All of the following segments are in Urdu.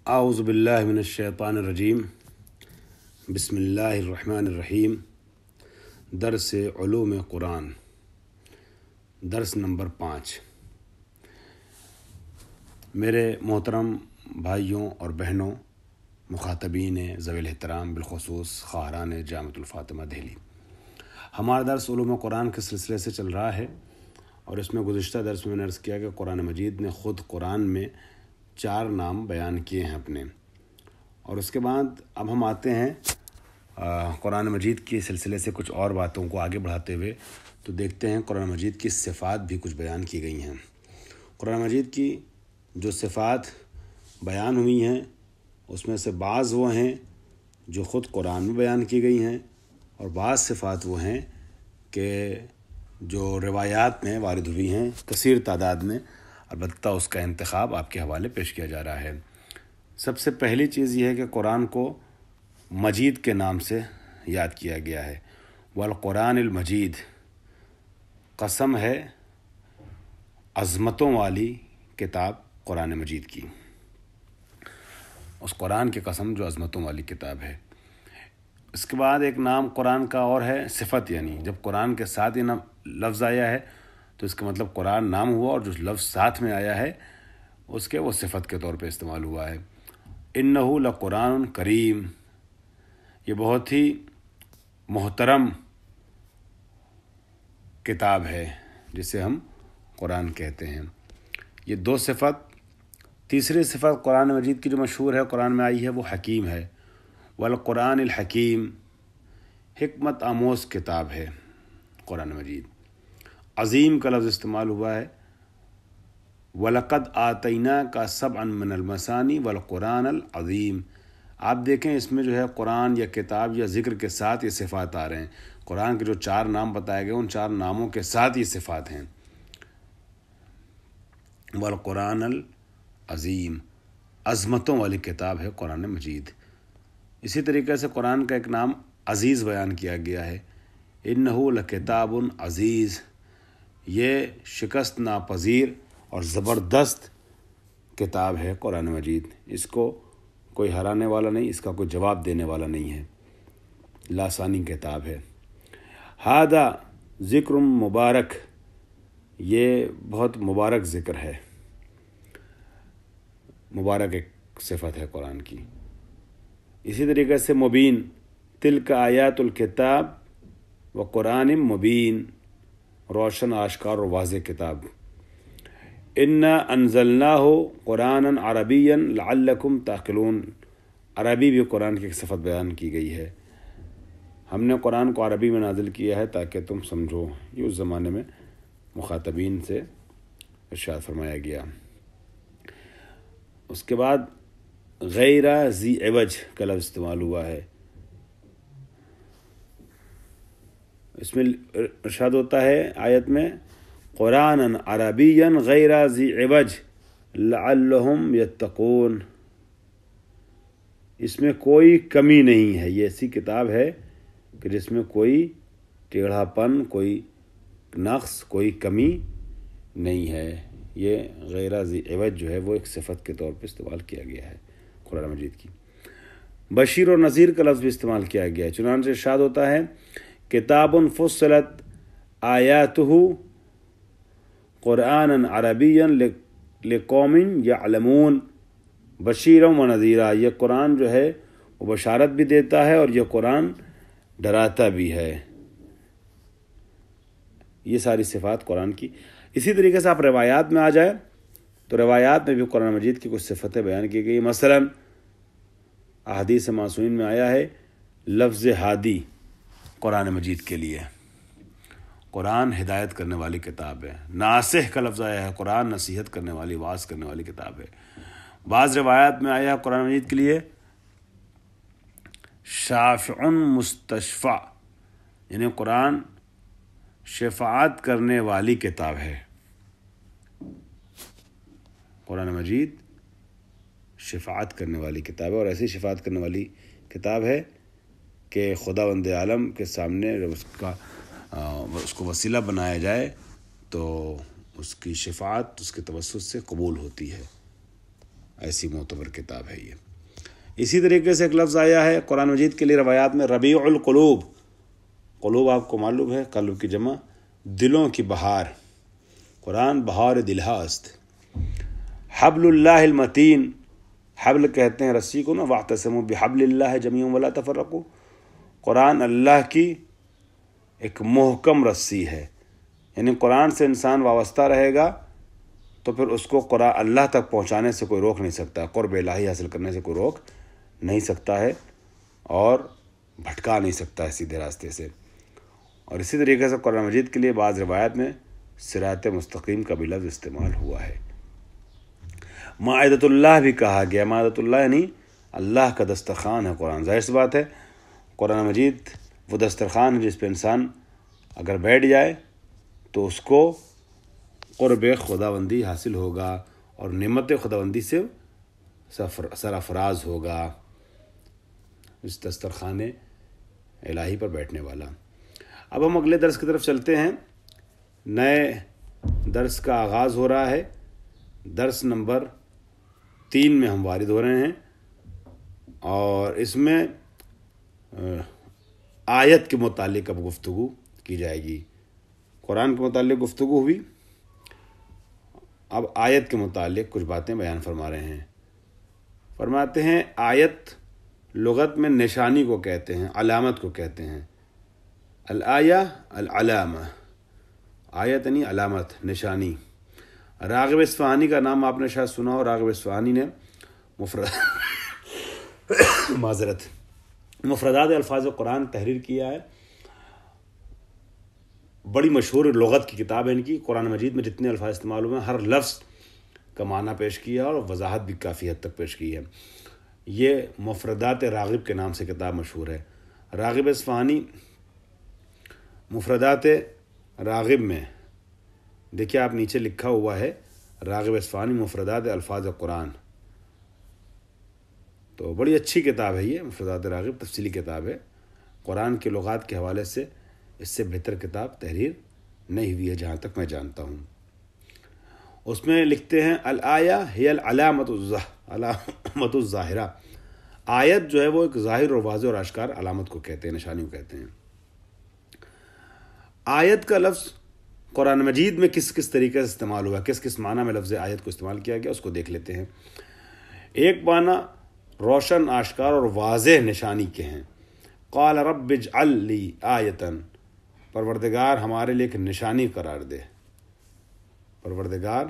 اعوذ باللہ من الشیطان الرجیم بسم اللہ الرحمن الرحیم۔ درس علوم قرآن، درس نمبر 5۔ میرے محترم بھائیوں اور بہنوں، مخاطبین ذوی الاحترام، بالخصوص خواہران جامعۃ الفاطمہ دہلی، ہمارا درس علوم قرآن کے سلسلے سے چل رہا ہے، اور اس میں گزشتہ درس میں نے عرض کیا کہ قرآن مجید نے خود قرآن میں 4 نام بیان کیے ہیں اپنے، اور اس کے بعد اب ہم آتے ہیں قرآن مجید کے سلسلے سے کچھ اور باتوں کو آگے بڑھاتے ہوئے، تو دیکھتے ہیں قرآن مجید کی صفات بھی کچھ بیان کی گئی ہیں۔ قرآن مجید کی جو صفات بیان ہوئی ہیں اس میں سے بعض وہ ہیں جو خود قرآن میں بیان کی گئی ہیں، اور بعض صفات وہ ہیں کہ جو روایات میں وارد ہوئی ہیں کثیر تعداد میں، البتہ اس کا انتخاب آپ کے حوالے پیش کیا جا رہا ہے۔ سب سے پہلی چیز یہ ہے کہ قرآن کو مجید کے نام سے یاد کیا گیا ہے۔ والقرآن المجید، قسم ہے عظمتوں والی کتاب قرآن مجید کی، اس قرآن کی قسم جو عظمتوں والی کتاب ہے۔ اس کے بعد ایک نام قرآن کا اور ہے صفت، یعنی جب قرآن کے ساتھ یہ لفظ آیا ہے تو اس کا مطلب قرآن نام ہوا، اور جو لفظ ساتھ میں آیا ہے اس کے وہ صفت کے طور پہ استعمال ہوا ہے۔ انہ لقرآن کریم، یہ بہت ہی محترم کتاب ہے جسے ہم قرآن کہتے ہیں۔ یہ 2 صفت۔ تیسری صفت قرآن مجید کی جو مشہور ہے، قرآن میں آئی ہے، وہ حکیم ہے۔ والقرآن الحکیم، حکمت آموز کتاب ہے قرآن مجید۔ عظیم کا لفظ استعمال ہوا ہے۔ وَلَقَدْ آتَيْنَاكَ سَبْعًا مِّنَ الْمَثَانِي وَالْقُرْآنَ الْعَظِيمِ، آپ دیکھیں اس میں جو ہے قرآن یا کتاب یا ذکر کے ساتھ یہ صفات آ رہے ہیں۔ قرآن کے جو 4 نام بتائے گئے ان 4 ناموں کے ساتھ یہ صفات ہیں۔ والقرآن العظیم، عظمتوں والی کتاب ہے قرآن مجید۔ اسی طریقے سے قرآن کا ایک نام عزیز بیان کیا گیا ہے۔ انہ لکتاب عزیز، یہ شکست ناپذیر اور زبردست کتاب ہے قرآن مجید، اس کو کوئی ہرانے والا نہیں، اس کا کوئی جواب دینے والا نہیں ہے، لاسانی کتاب ہے۔ ہذا ذکر مبارک، یہ بہت مبارک ذکر ہے، مبارک ایک صفت ہے قرآن کی۔ اسی طریقے سے مبین، تلک آیات الکتاب و قرآن مبین، روشن، آشکار اور واضح کتاب۔ انا انزلناہ قرآنا عربیا لعلکم تعقلون، عربی بھی قرآن کی ایک صفت بیان کی گئی ہے۔ ہم نے قرآن کو عربی میں نازل کیا ہے تاکہ تم سمجھو، یہ اس زمانے میں مخاطبین سے ارشاد فرمایا گیا۔ اس کے بعد غیر ذی عوج کا لفظ استعمال ہوا ہے۔ اس میں ارشاد ہوتا ہے آیت میں قرآنا عربیا غیر ذی عوج لعلہم یتقون، اس میں کوئی کمی نہیں ہے، یہ ایسی کتاب ہے کہ جس میں کوئی ٹیڑھا پن، کوئی نقص، کوئی کمی نہیں ہے۔ یہ غیر ذی عوج جو ہے وہ ایک صفت کے طور پہ استعمال کیا گیا ہے قرآن مجید کی۔ بشیر اور نذیر کا لفظ بھی استعمال کیا گیا ہے، چنانچہ ارشاد ہوتا ہے کتاب فصلت آیاتہ قرآنا عربیا لقوم یعلمون بشیرا و نذیرا، یہ قرآن جو ہے وہ بشارت بھی دیتا ہے اور یہ قرآن ڈراتا بھی ہے۔ یہ ساری صفات قرآن کی۔ اسی طریقے سے آپ روایات میں آ جائیں تو روایات میں بھی قرآن مجید کی کچھ صفتیں بیان کی گئی۔ مثلا احادیث معصومین میں آیا ہے لفظ ہادی قرآن مجید کے لیے، قرآن ہدایت کرنے والی کتاب ہے۔ ناصح کا لفظ آیا ہے، قرآن نصیحت کرنے والی، واعظ کرنے والی کتاب ہے۔ بعض روایات میں آیا ہے قرآن مجید کے لیے شافع مستشفع، یعنی قرآن شفاعت کرنے والی کتاب ہے۔ قرآن مجید شفاعت کرنے والی کتاب ہے، اور ایسی شفاعت کرنے والی کتاب ہے کہ خداوند عالم کے سامنے جب اس کو وسیلہ بنایا جائے تو اس کی شفاعت اس کے توسط سے قبول ہوتی ہے۔ ایسی معتبر کتاب ہے یہ۔ اسی طریقے سے ایک لفظ آیا ہے قرآن مجید کے لیے روایات میں، ربیع القلوب۔ قلوب آپ کو معلوم ہے، قلب کی جمع دلوں کی بہار، قرآن بہار دلہا است۔ حبل اللہ المتین، حبل کہتے ہیں رسی کو نا، واعتصموا بحبل اللہ جمیعا ولا تفرقوا۔ قرآن اللہ کی ایک محکم رسی ہے، یعنی قرآن سے انسان وابستہ رہے گا تو پھر اس کو قرآن اللہ تک پہنچانے سے کوئی روک نہیں سکتا، قرب الہی حاصل کرنے سے کوئی روک نہیں سکتا ہے اور بھٹکا نہیں سکتا ہے سیدھے راستے سے۔ اور اسی طریقے سے قرآن مجید کے لیے بعض روایات میں صراط مستقیم کا بھی لفظ استعمال ہوا ہے۔ مائدۃ اللہ بھی کہا گیا، مائدۃ اللہ یعنی اللہ کا دسترخوان ہے قرآن۔ ظاہر سی بات ہے قرآن مجید وہ دسترخوان ہے جس پہ انسان اگر بیٹھ جائے تو اس کو قرب خداوندی حاصل ہوگا اور نعمت خداوندی سے سرافراز ہوگا اس دسترخوان الہی پر بیٹھنے والا۔ اب ہم اگلے درس کی طرف چلتے ہیں۔ نئے درس کا آغاز ہو رہا ہے، درس نمبر 3 میں ہم وارد ہو رہے ہیں، اور اس میں آیت کے متعلق اب گفتگو کی جائے گی۔ قرآن کے متعلق گفتگو ہوئی، اب آیت کے متعلق کچھ باتیں بیان فرما رہے ہیں۔ فرماتے ہیں آیت لغت میں نشانی کو کہتے ہیں، علامت کو کہتے ہیں۔ الآیہ العلامہ، آیت یعنی علامت، نشانی۔ راغب اصفہانی کا نام آپ نے شاید سنا ہو۔ راغب اصفہانی نے مفردات الفاظ قرآن تحریر کیا ہے، بڑی مشہور لغت کی کتاب ہے ان کی۔ قرآن مجید میں جتنے الفاظ استعمال ہوئے ہیں ہر لفظ کا معنی پیش کیا اور وضاحت بھی کافی حد تک پیش کی ہے۔ یہ مفردات راغب کے نام سے کتاب مشہور ہے۔ راغب اصفہانی مفردات راغب میں دیکھیے آپ نیچے لکھا ہوا ہے راغب اصفہانی مفردات الفاظ قرآن، تو بڑی اچھی کتاب ہے یہ مفردات راغب، تفصیلی کتاب ہے۔ قرآن کے لغات کے حوالے سے اس سے بہتر کتاب تحریر نہیں ہوئی ہے جہاں تک میں جانتا ہوں۔ اس میں لکھتے ہیں الآیہ ہی العلامۃ الظاہرہ، آیت جو ہے وہ ایک ظاہر اور واضح اور آشکار علامت کو کہتے ہیں، نشانی کو کہتے ہیں۔ آیت کا لفظ قرآن مجید میں کس کس طریقے سے استعمال ہوا، کس کس معنی میں لفظ آیت کو استعمال کیا گیا، اس کو دیکھ لیتے ہیں۔ ایک معنی روشن، آشکار اور واضح نشانی کے ہیں۔ قال رب اجعل لی آیۃ، پروردگار ہمارے لیے ایک نشانی قرار دے۔ پروردگار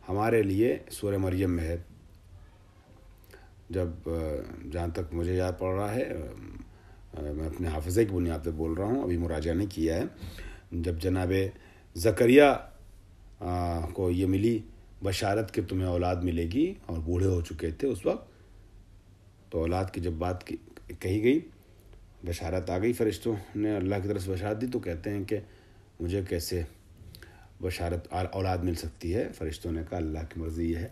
ہمارے لیے سورہ مریم میں ہے، جب جہاں تک مجھے یاد پڑ رہا ہے، میں اپنے حافظے کی بنیاد پہ بول رہا ہوں، ابھی مراجعہ نہیں کیا ہے، جب جناب زکریا کو یہ ملی بشارت کہ تمہیں اولاد ملے گی اور بوڑھے ہو چکے تھے اس وقت، تو اولاد کی جب بات کہی گئی، بشارت آ گئی، فرشتوں نے اللہ کی طرف سے بشارت دی، تو کہتے ہیں کہ مجھے کیسے بشارت اولاد مل سکتی ہے؟ فرشتوں نے کہا اللہ کی مرضی یہ ہے۔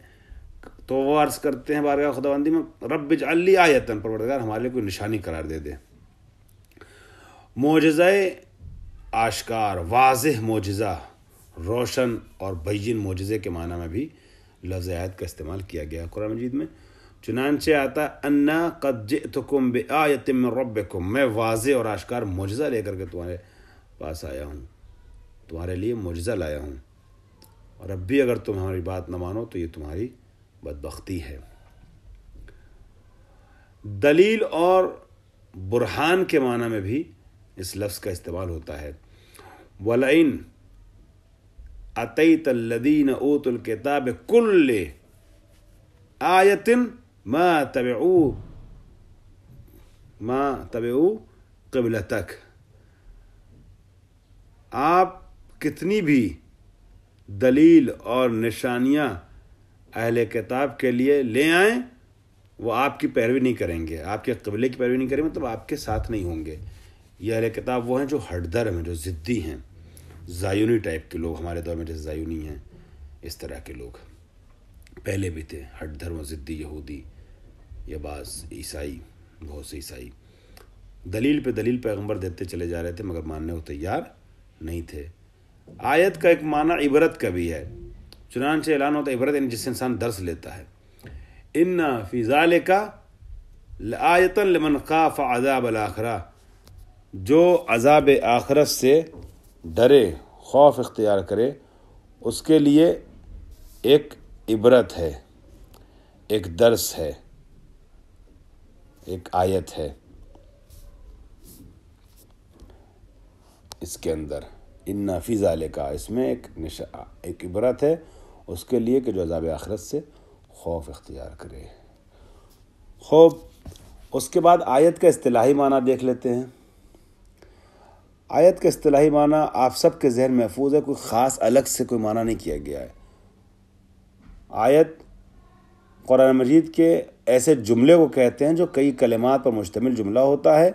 تو وہ عرض کرتے ہیں بارگاہ خداوندی میں رب اجعل لی آیۃ، پروردگار ہمارے لیے کوئی نشانی قرار دے دے۔ معجزہ آشکار، واضح معجزہ، روشن اور بین معجزے کے معنی میں بھی لفظ آیت کا استعمال کیا گیا ہے قرآن مجید میں۔ چنانچہ آتا انا قد جئتکم بآیۃ من ربکم، میں واضح اور آشکار معجزہ لے کر کے تمہارے پاس آیا ہوں، تمہارے لیے معجزہ لایا ہوں، اور اب بھی اگر تم ہماری بات نہ مانو تو یہ تمہاری بدبختی ہے۔ دلیل اور برہان کے معنی میں بھی اس لفظ کا استعمال ہوتا ہے۔ وَلَئِنْ أَتَيْتَ الَّذِينَ أُوتُوا الْكِتَابَ كُلِّ آیَةٍ ما تبعوا قبلتک، آپ کتنی بھی دلیل اور نشانیاں اہل کتاب کے لیے لے آئیں، وہ آپ کی پیروی نہیں کریں گے، آپ کے قبلے کی پیروی نہیں کریں گے، مطلب آپ کے ساتھ نہیں ہوں گے۔ یہ اہل کتاب وہ ہیں جو ہٹ درم ہیں، جو ضدی ہیں، زایونی ٹائپ کے لوگ، ہمارے دور میں جیسے زایونی ہیں اس طرح کے لوگ پہلے بھی تھے، ہٹ دھرم و ضدی یہودی یا بعض عیسائی، بہت سے عیسائی دلیل پہ دلیل پیغمبر دیتے چلے جا رہے تھے مگر ماننے کو تیار نہیں تھے۔ آیت کا ایک معنی عبرت کا بھی ہے، چنانچہ اعلان ہوتا ہے عبرت یعنی جس سے انسان درس لیتا ہے۔ ان فی ذالک لآیۃ لمن خاف عذاب الآخرہ، جو عذاب آخرت سے ڈرے، خوف اختیار کرے، اس کے لیے ایک عبرت ہے، ایک درس ہے، ایک آیت ہے اس کے اندر۔ ان فی ذالک، اس میں ایک عبرت ہے اس کے لیے کہ جو عذاب آخرت سے خوف اختیار کرے۔ خوب، اس کے بعد آیت کا اصطلاحی معنی دیکھ لیتے ہیں۔ آیت کا اصطلاحی معنی آپ سب کے ذہن محفوظ ہے، کوئی خاص الگ سے کوئی معنی نہیں کیا گیا ہے۔ آیت قرآن مجید کے ایسے جملے کو کہتے ہیں جو کئی کلمات پر مشتمل جملہ ہوتا ہے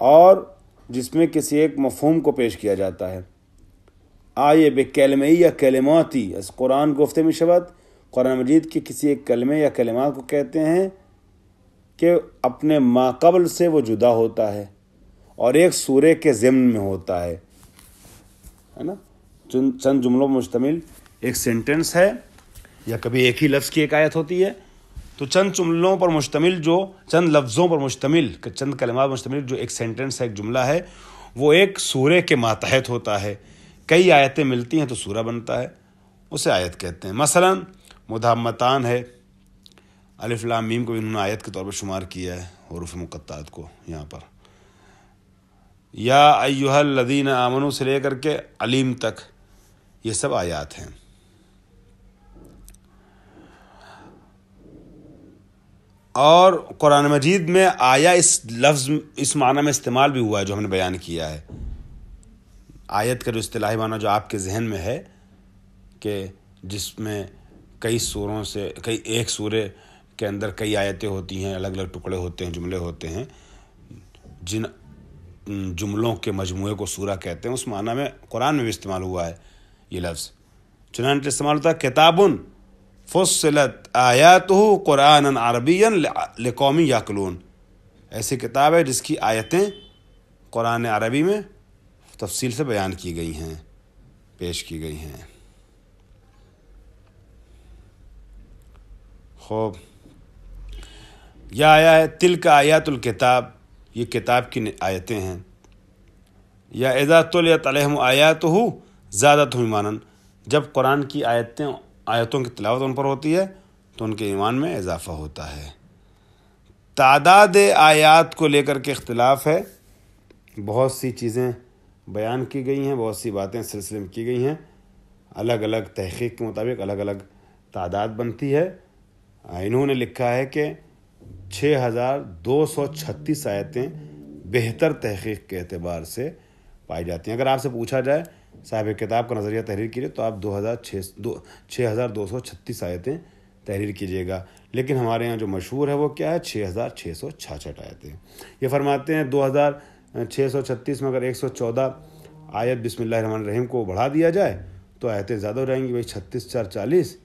اور جس میں کسی ایک مفہوم کو پیش کیا جاتا ہے۔ آیے بے کلمئی یا کلماتی، اس قرآن گفتے میں شبد قرآن مجید کے کسی ایک کلمے یا کلمات کو کہتے ہیں کہ اپنے ما قبل سے وہ جدا ہوتا ہے اور ایک سورے کے ضمن میں ہوتا ہے نا، چند جملوں پر مشتمل ایک سینٹنس ہے یا کبھی ایک ہی لفظ کی ایک آیت ہوتی ہے، تو چند جملوں پر مشتمل، جو چند لفظوں پر مشتمل، چند کلمات پر مشتمل جو ایک سینٹنس ہے، ایک جملہ ہے، وہ ایک سورے کے ماتحت ہوتا ہے۔ کئی آیتیں ملتی ہیں تو سورہ بنتا ہے، اسے آیت کہتے ہیں۔ مثلا مدھمتان ہے، الف لام میم کو انہوں نے آیت کے طور پر شمار کیا ہے، حروف مقطعات کو یہاں پر۔ یا ایھا الذین آمنوا سے لے کر کے علیم تک، یہ سب آیات ہیں۔ اور قرآن مجید میں آیا اس لفظ اس معنی میں استعمال بھی ہوا ہے جو ہم نے بیان کیا ہے۔ آیت کا جو اصطلاحی معنی جو آپ کے ذہن میں ہے کہ جس میں کئی سوروں سے ایک سورے کے اندر کئی آیتیں ہوتی ہیں، الگ الگ ٹکڑے ہوتے ہیں، جملے ہوتے ہیں، جن جملوں کے مجموعے کو سورہ کہتے ہیں، اس معنی میں قرآن میں بھی استعمال ہوا ہے یہ لفظ۔ چنانچہ استعمال ہوتا ہے کتابٌ فصلت آیاتہ قرآنا عربیا لقوم یعقلون، ایسی کتاب ہے جس کی آیتیں قرآن عربی میں تفصیل سے بیان کی گئی ہیں، پیش کی گئی ہیں۔ خوب، یا آیا ہے تلک آیات الکتاب، یہ کتاب کی آیتیں ہیں۔ یا اذا تلیت علیہم آیاتہ زادتہم ایمانا، جب قرآن کی آیتوں کی تلاوت ان پر ہوتی ہے تو ان کے ایمان میں اضافہ ہوتا ہے۔ تعداد آیات کو لے کر کے اختلاف ہے، بہت سی چیزیں بیان کی گئی ہیں، بہت سی باتیں سلسلے میں کی گئی ہیں، الگ الگ تحقیق کے مطابق الگ الگ تعداد بنتی ہے۔ انہوں نے لکھا ہے کہ 6236 آیتیں بہتر تحقیق کے اعتبار سے پائی جاتی ہیں۔ اگر آپ سے پوچھا جائے صاحب کتاب کا نظریہ تحریر کیجیے تو آپ 6236 آیتیں تحریر کیجیے گا، لیکن ہمارے یہاں جو مشہور ہے وہ کیا ہے، 6666 آیتیں۔ یہ فرماتے ہیں 2636 میں اگر 114 آیت بسم اللہ الرحمن الرحیم کو بڑھا دیا جائے تو آیتیں زیادہ ہو جائیں گی، بھائی 36 4 40،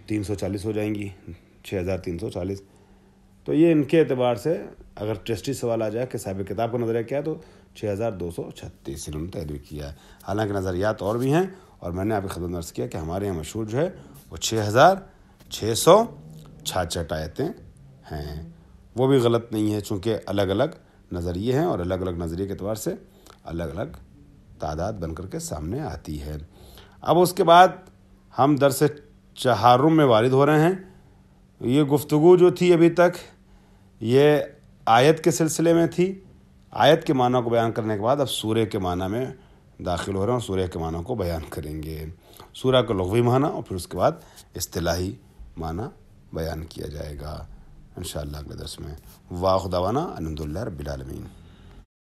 340 ہو جائیں گی، 6340۔ تو یہ ان کے اعتبار سے اگر ٹیسٹی سوال آ جائے کہ صاحب کتاب کا نظریہ کیا ہے تو 6236 انہوں نے تحریر کیا ہے۔ حالانکہ نظریات اور بھی ہیں، اور میں نے آپ کی خدمت میں عرض کیا کہ ہمارے یہاں مشہور جو ہے وہ 6666 آیتیں ہیں۔ وہ بھی غلط نہیں ہے، چونکہ الگ الگ نظریے ہیں اور الگ الگ نظریے کے اعتبار سے الگ الگ تعداد بن کر کے سامنے آتی ہے۔ اب اس کے بعد ہم درس چہارم میں وارد ہو رہے ہیں۔ یہ گفتگو جو تھی ابھی تک یہ آیت کے سلسلے میں تھی۔ آیت کے معنی کو بیان کرنے کے بعد اب سورہ کے معنی میں داخل ہو رہے ہیں اور سورہ کے معنی کو بیان کریں گے، سورہ کا لغوی معنی، اور پھر اس کے بعد اصطلاحی معنی بیان کیا جائے گا انشاءاللہ اگلے درس میں۔ واخر دعوانا الحمدللہ رب العالمین۔